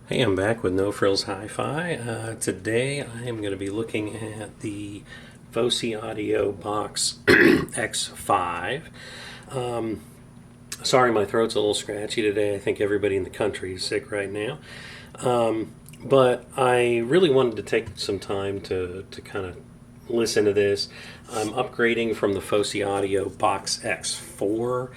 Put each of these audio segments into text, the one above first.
Hey, I'm back with No Frills Hi-Fi. Today I am going to be looking at the Fosi Audio Box X5. Sorry, my throat's a little scratchy today. I think everybody in the country is sick right now. But I really wanted to take some time to kind of listen to this. I'm upgrading from the Fosi Audio Box X4,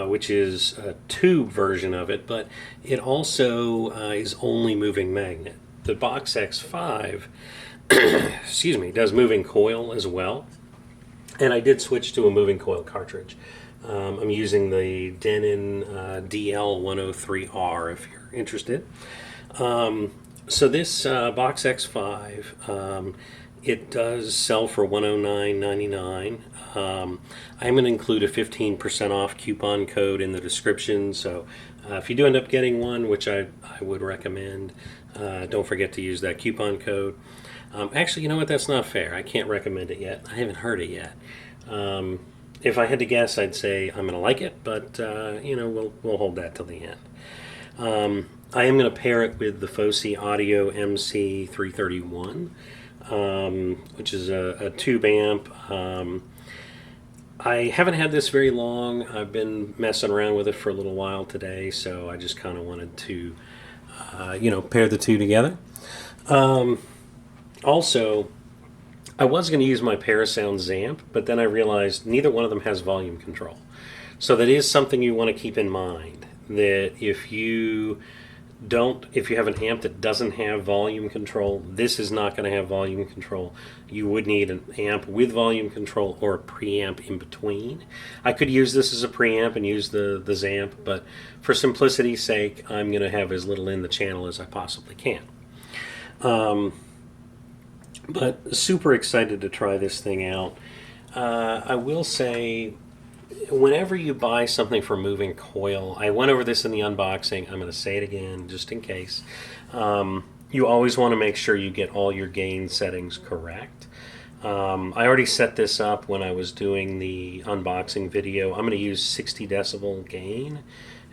which is a tube version of it, but it also is only moving magnet. The Box X5, excuse me, does moving coil as well, and I did switch to a moving coil cartridge. I'm using the Denon DL103R if you're interested. So this Box X5, it does sell for $109.99. I'm going to include a 15% off coupon code in the description. So if you do end up getting one, which I would recommend, don't forget to use that coupon code. Actually, you know what? That's not fair. I can't recommend it yet. I haven't heard it yet. If I had to guess, I'd say I'm going to like it, but we'll hold that till the end. I am going to pair it with the Fosi Audio MC331, which is a tube amp. I haven't had this very long. I've been messing around with it for a little while today, so I just kind of wanted to, pair the two together. Also, I was going to use my Parasound Zamp, but then I realized neither one of them has volume control. So that is something you want to keep in mind, that if you have an amp that doesn't have volume control, this is not going to have volume control. You would need an amp with volume control or a preamp in between. I could use this as a preamp and use the Zamp, but for simplicity's sake, I'm going to have as little in the channel as I possibly can. But super excited to try this thing out. I will say, whenever you buy something for moving coil, I went over this in the unboxing. I'm going to say it again just in case. You always want to make sure you get all your gain settings correct. I already set this up when I was doing the unboxing video. I'm going to use 60 decibel gain,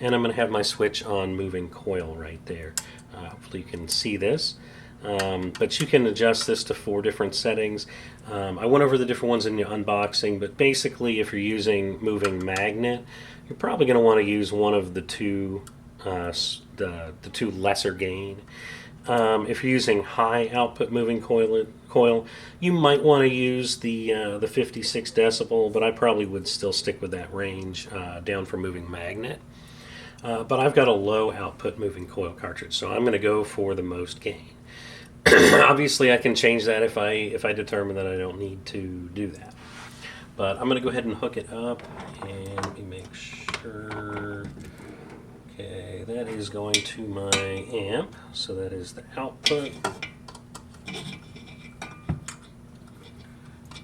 and I'm going to have my switch on moving coil right there. Hopefully you can see this. But you can adjust this to 4 different settings. I went over the different ones in the unboxing, but basically if you're using moving magnet, you're probably going to want to use one of the two lesser gain. If you're using high output moving coil, you might want to use the 56 decibel, but I probably would still stick with that range down for moving magnet. But I've got a low output moving coil cartridge, so I'm going to go for the most gain. Obviously, I can change that if I determine that I don't need to do that. But I'm going to go ahead and hook it up, and let me make sure. Okay, that is going to my amp, so that is the output,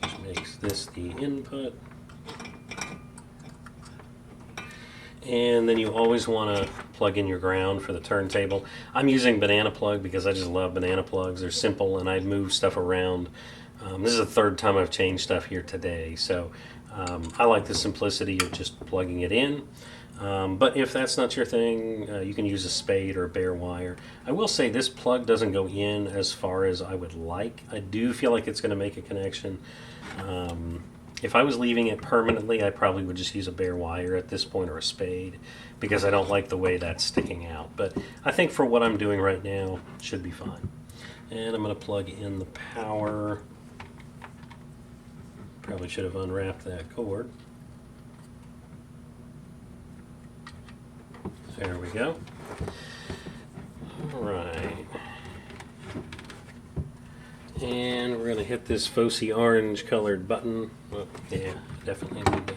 which makes this the input. And then you always want to plug in your ground for the turntable. I'm using banana plug because I just love banana plugs. They're simple and I move stuff around. This is the 3rd time I've changed stuff here today, so I like the simplicity of just plugging it in. But if that's not your thing, you can use a spade or a bare wire. I will say this plug doesn't go in as far as I would like. I do feel like it's going to make a connection. If I was leaving it permanently, I probably would just use a bare wire at this point or a spade because I don't like the way that's sticking out. But I think for what I'm doing right now, it should be fine. And I'm going to plug in the power. Probably should have unwrapped that cord. There we go. All right. And we're going to hit this Fosi orange colored button. Oh, yeah, definitely need to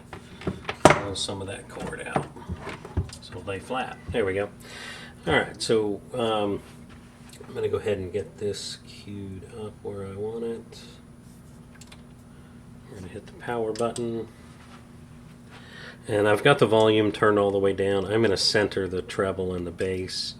pull some of that cord out so it'll lay flat. There we go. Alright, so I'm going to go ahead and get this queued up where I want it. We're going to hit the power button. And I've got the volume turned all the way down. I'm going to center the treble and the bass.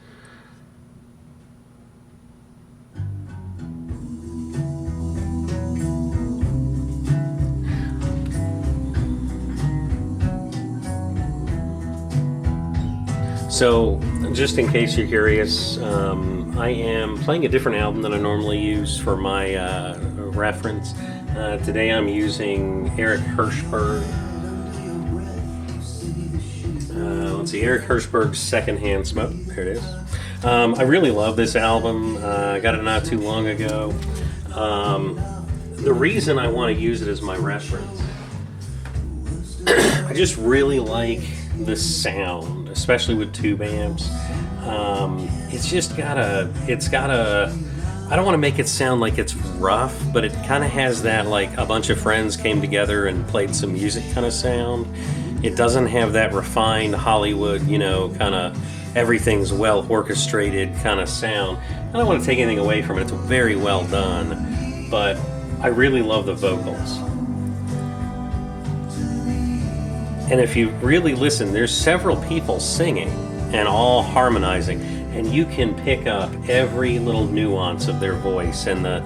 So just in case you're curious, I am playing a different album than I normally use for my reference. Today I'm using Eric Hirschberg. Let's see, Eric Hirschberg's Secondhand Smoke. There it is. I really love this album. I got it not too long ago. The reason I want to use it as my reference, I just really like the sound, especially with tube amps. It's got a, I don't want to make it sound like it's rough, but it kind of has that like a bunch of friends came together and played some music kind of sound. It doesn't have that refined Hollywood, kind of everything's well orchestrated kind of sound. I don't want to take anything away from it. It's very well done, but I really love the vocals. And if you really listen, there's several people singing and all harmonizing, and you can pick up every little nuance of their voice and the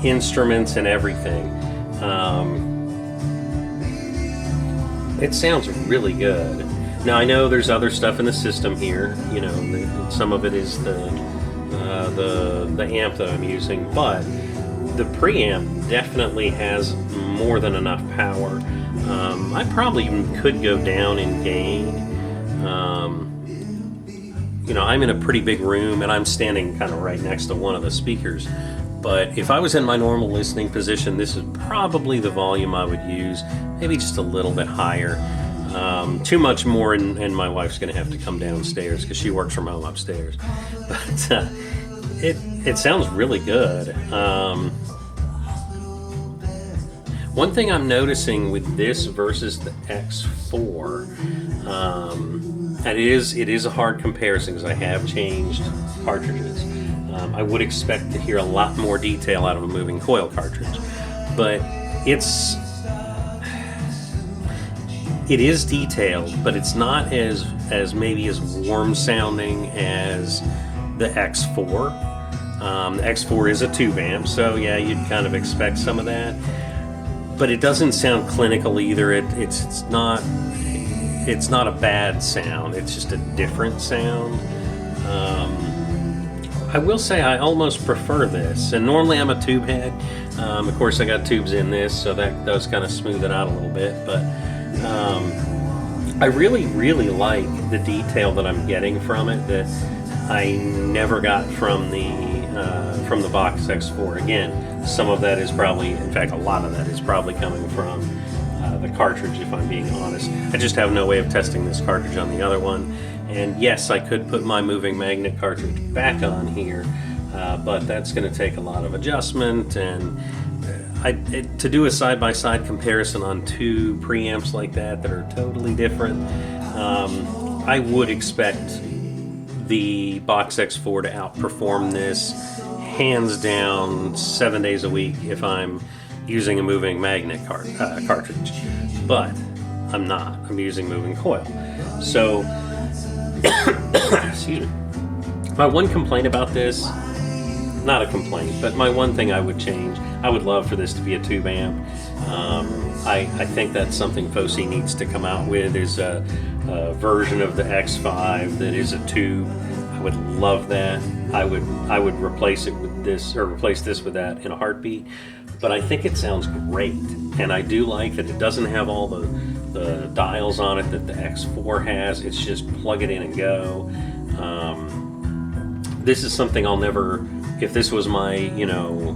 instruments and everything. It sounds really good. Now I know there's other stuff in the system here. Some of it is the amp that I'm using, but the preamp definitely has more than enough power. I probably even could go down in gain. I'm in a pretty big room and I'm standing kind of right next to one of the speakers. But if I was in my normal listening position, this is probably the volume I would use, maybe just a little bit higher. Too much more, and my wife's going to have to come downstairs because she works from home upstairs. But it sounds really good. One thing I'm noticing with this versus the X4, and it is a hard comparison because I have changed cartridges. I would expect to hear a lot more detail out of a moving coil cartridge, but it is detailed, but it's not as maybe as warm sounding as the X4. The X4 is a tube amp, so yeah, you'd kind of expect some of that, but it doesn't sound clinical either. It's not a bad sound. It's just a different sound. I will say I almost prefer this, and normally I'm a tube head. Of course I got tubes in this, so that does kind of smooth it out a little bit, but I really, really like the detail that I'm getting from it that I never got from the Vox X4. Again, some of that is probably, in fact a lot of that is probably coming from the cartridge, if I'm being honest. I just have no way of testing this cartridge on the other one. And yes, I could put my moving magnet cartridge back on here, but that's going to take a lot of adjustment. And to do a side-by-side comparison on two preamps like that are totally different, I would expect the Box X4 to outperform this hands down 7 days a week if I'm using a moving magnet cartridge. But I'm not. I'm using moving coil. So excuse me. My one complaint about this, not a complaint, but my one thing I would change, I would love for this to be a tube amp. I think that's something Fosi needs to come out with, is a version of the X5 that is a tube. I would love that. I would replace it with this, or replace this with that in a heartbeat. But I think it sounds great, and I do like that it doesn't have all the dials on it that the X4 has. It's just plug it in and go. This is something I'll never, if this was my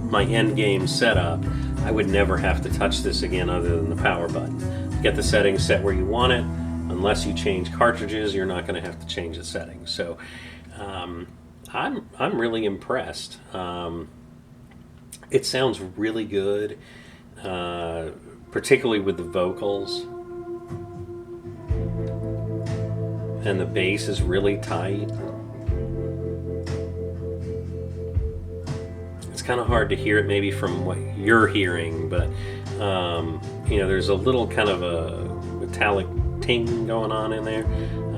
my end game setup, I would never have to touch this again other than the power button. Get the settings set where you want it. Unless you change cartridges, you're not going to have to change the settings. So I'm really impressed. It sounds really good, particularly with the vocals. And the bass is really tight. It's kind of hard to hear it maybe from what you're hearing, but there's a little kind of a metallic ting going on in there.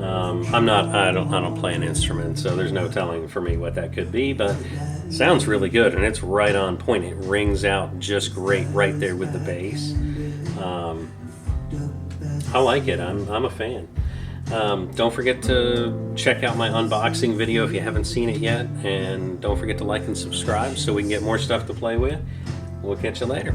I don't play an instrument, so there's no telling for me what that could be, but it sounds really good, and it's right on point. It rings out just great right there with the bass. I like it. I'm a fan. Don't forget to check out my unboxing video if you haven't seen it yet, and don't forget to like and subscribe so we can get more stuff to play with. We'll catch you later.